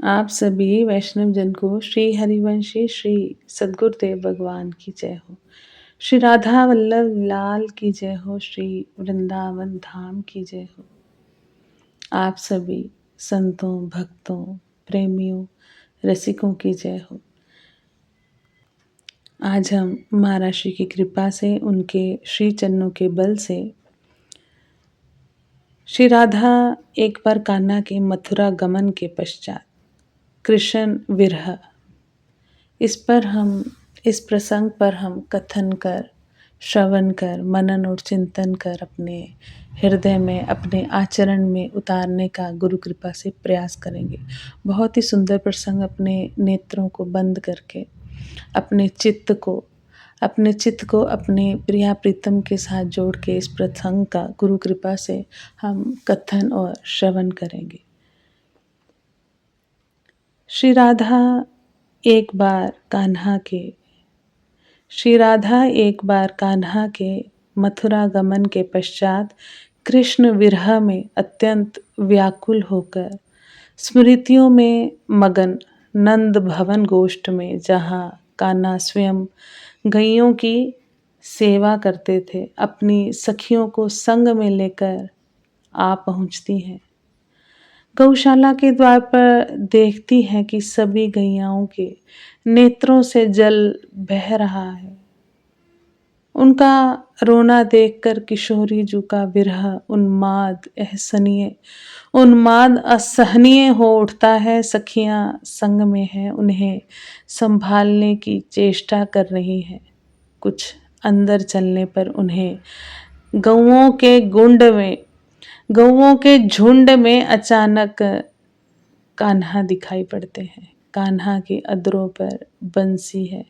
आप सभी वैष्णव जन को श्री हरिवंशी श्री सद्गुरुदेव भगवान की जय हो। श्री राधा वल्लभ लाल की जय हो। श्री वृंदावन धाम की जय हो। आप सभी संतों, भक्तों, प्रेमियों, रसिकों की जय हो। आज हम महाराष्ट्र की कृपा से, उनके श्री चरणों के बल से, श्री राधा एक बार कान्हा के मथुरा गमन के पश्चात कृष्ण विरह, इस प्रसंग पर हम कथन कर, श्रवण कर, मनन और चिंतन कर अपने हृदय में, अपने आचरण में उतारने का गुरु कृपा से प्रयास करेंगे। बहुत ही सुंदर प्रसंग। अपने नेत्रों को बंद करके अपने चित्त को अपने प्रिया प्रीतम के साथ जोड़ के इस प्रसंग का गुरु कृपा से हम कथन और श्रवण करेंगे। श्री राधा एक बार कान्हा के मथुरा गमन के पश्चात कृष्ण विरह में अत्यंत व्याकुल होकर स्मृतियों में मगन नंद भवन गोष्ठ में, जहाँ कान्हा स्वयं गैयों की सेवा करते थे, अपनी सखियों को संग में लेकर आ पहुँचती हैं। गौशाला के द्वार पर देखती हैं कि सभी गैयाओं के नेत्रों से जल बह रहा है। उनका रोना देखकर किशोरी जू का विरह उन्माद असहनीय हो उठता है। सखियां संग में हैं, उन्हें संभालने की चेष्टा कर रही हैं। कुछ अंदर चलने पर उन्हें गौओं के झुंड में अचानक कान्हा दिखाई पड़ते हैं। कान्हा के अधरों पर बंसी है।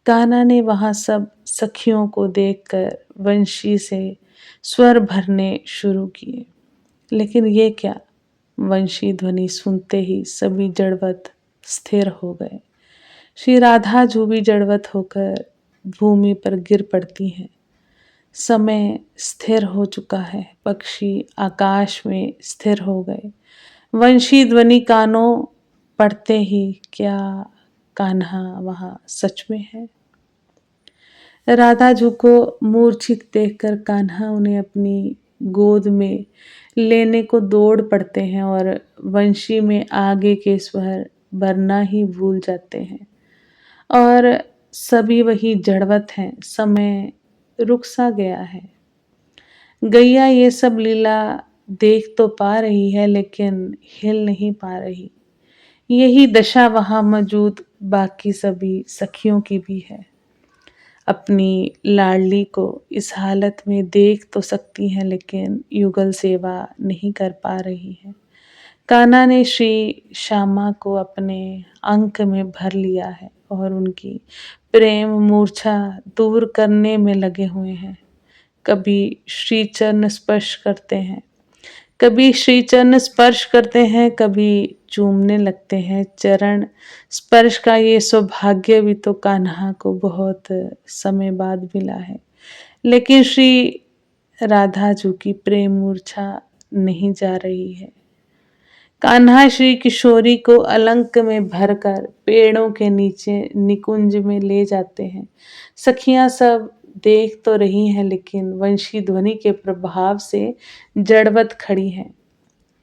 कान्हा ने वहां सब सखियों को देखकर वंशी से स्वर भरने शुरू किए, लेकिन ये क्या, वंशी ध्वनि सुनते ही सभी जड़वत स्थिर हो गए। श्री राधा जू भी जड़वत होकर भूमि पर गिर पड़ती हैं। समय स्थिर हो चुका है। पक्षी आकाश में स्थिर हो गए। वंशी ध्वनि कानों पड़ते ही, क्या कान्हा वहां सच में है? राधा जू को मूर्छित देखकर कान्हा उन्हें अपनी गोद में लेने को दौड़ पड़ते हैं और वंशी में आगे के स्वर भरना ही भूल जाते हैं और सभी वही जड़वत हैं। समय रुक सा गया है। गैया ये सब लीला देख तो पा रही है, लेकिन हिल नहीं पा रही। यही दशा वहां मौजूद बाकी सभी सखियों की भी है। अपनी लाडली को इस हालत में देख तो सकती हैं, लेकिन युगल सेवा नहीं कर पा रही है। कान्हा ने श्री श्यामा को अपने अंक में भर लिया है और उनकी प्रेम मूर्छा दूर करने में लगे हुए हैं। कभी श्री चरण स्पर्श करते हैं, कभी चूमने लगते हैं। चरण स्पर्श का ये सौभाग्य भी तो कान्हा को बहुत समय बाद मिला है, लेकिन श्री राधा जू की प्रेम मूर्छा नहीं जा रही है। कान्हा श्री किशोरी को अलंक में भरकर पेड़ों के नीचे निकुंज में ले जाते हैं। सखियां सब देख तो रही हैं, लेकिन वंशी ध्वनि के प्रभाव से जड़वत खड़ी हैं।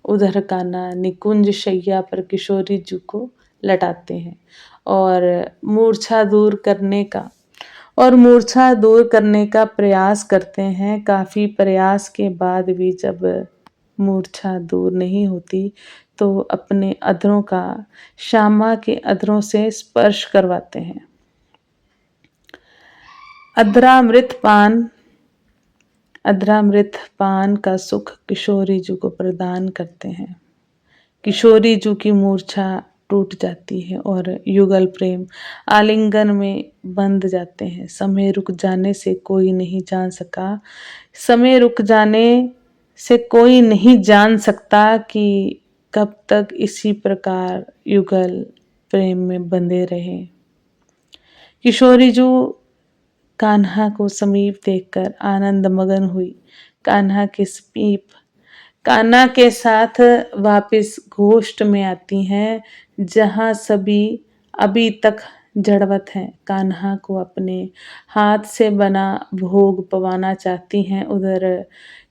उधर कान्हा निकुंज शैया पर किशोरी जू को लटाते हैं और मूर्छा दूर करने का प्रयास करते हैं। काफी प्रयास के बाद भी जब मूर्छा दूर नहीं होती, तो अपने अधरों का श्यामा के अधरों से स्पर्श करवाते हैं। अधरामृत पान का सुख किशोरी जू को प्रदान करते हैं। किशोरी जू की मूर्छा टूट जाती है और युगल प्रेम आलिंगन में बंध जाते हैं। समय रुक जाने से कोई नहीं जान सकता कि कब तक इसी प्रकार युगल प्रेम में बंधे रहे। किशोरी जू कान्हा को समीप देखकर आनंद मगन हुई। कान्हा के समीप कान्हा के साथ वापस घोष्ट में आती हैं, जहाँ सभी अभी तक जड़वत हैं। कान्हा को अपने हाथ से बना भोग पवाना चाहती हैं। उधर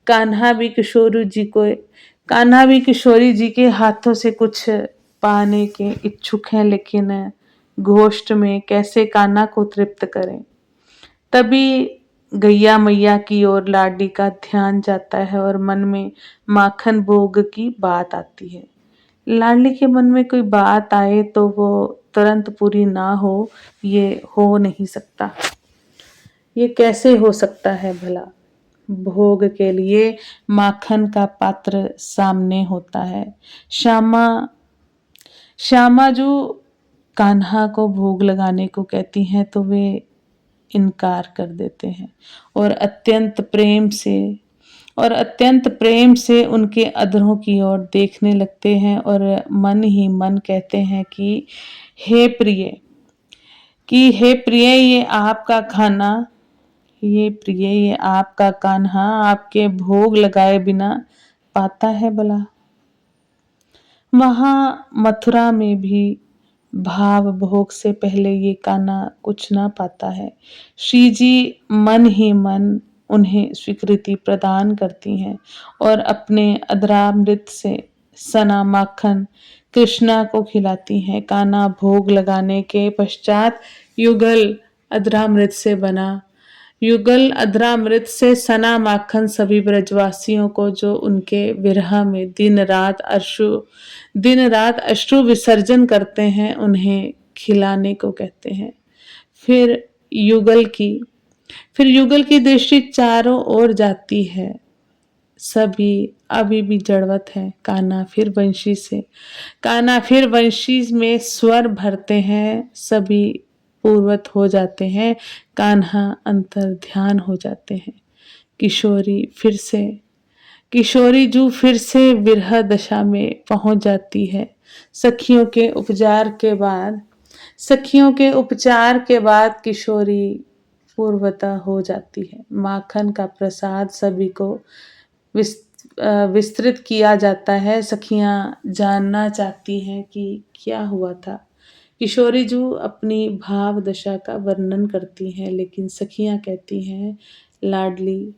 कान्हा भी किशोरी जी को कान्हा भी किशोरी जी के हाथों से कुछ पाने के इच्छुक हैं, लेकिन घोष्ट में कैसे कान्हा को तृप्त करें। तभी गैया मैया की ओर लाडी का ध्यान जाता है और मन में माखन भोग की बात आती है। लाडली के मन में कोई बात आए तो वो तुरंत पूरी ना हो, ये हो नहीं सकता। ये कैसे हो सकता है भला? भोग के लिए माखन का पात्र सामने होता है। श्यामा श्यामा जो कान्हा को भोग लगाने को कहती हैं तो वे इनकार कर देते हैं और अत्यंत प्रेम से उनके अधरों की ओर देखने लगते हैं और मन ही मन कहते हैं कि हे प्रिय ये आपका खाना ये प्रिय ये आपका कान्हा आपके भोग लगाए बिना पाता है भला। वहाँ मथुरा में भी भाव भोग से पहले ये कान्हा कुछ ना पाता है। श्री जी मन ही मन उन्हें स्वीकृति प्रदान करती हैं और अपने अधरामृत से सना माखन कृष्णा को खिलाती हैं। कान्हा भोग लगाने के पश्चात युगल अधरामृत से सना माखन सभी ब्रजवासियों को जो उनके विरह में दिन रात अश्रु विसर्जन करते हैं उन्हें खिलाने को कहते हैं। फिर युगल की दृष्टि चारों ओर जाती है। सभी अभी भी जड़वत है। कान्हा फिर वंशी में स्वर भरते हैं। सभी पूर्वत हो जाते हैं। कान्हा अंतर ध्यान हो जाते हैं। किशोरी जू फिर से विरह दशा में पहुंच जाती है। सखियों के उपचार के बाद किशोरी पूर्वता हो जाती है। माखन का प्रसाद सभी को विस्तृत किया जाता है। सखियां जानना चाहती हैं कि क्या हुआ था। किशोरी जू अपनी भाव दशा का वर्णन करती हैं, लेकिन सखियां कहती हैं, लाडली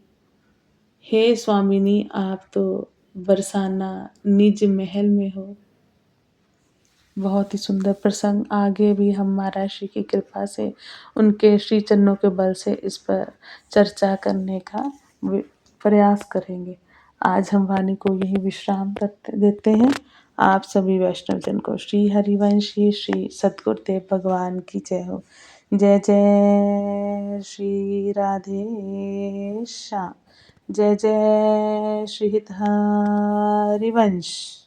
हे स्वामिनी आप तो बरसाना निज महल में हो। बहुत ही सुंदर प्रसंग। आगे भी हम महाराज श्री की कृपा से उनके श्री चरणों के बल से इस पर चर्चा करने का प्रयास करेंगे। आज हम वाणी को यही विश्राम देते हैं। आप सभी वैष्णव जन को श्री हरिवंशी श्री सद्गुरुदेव भगवान की जय हो। जय जय श्री राधे श्याम। जय जय श्री हरिवंश।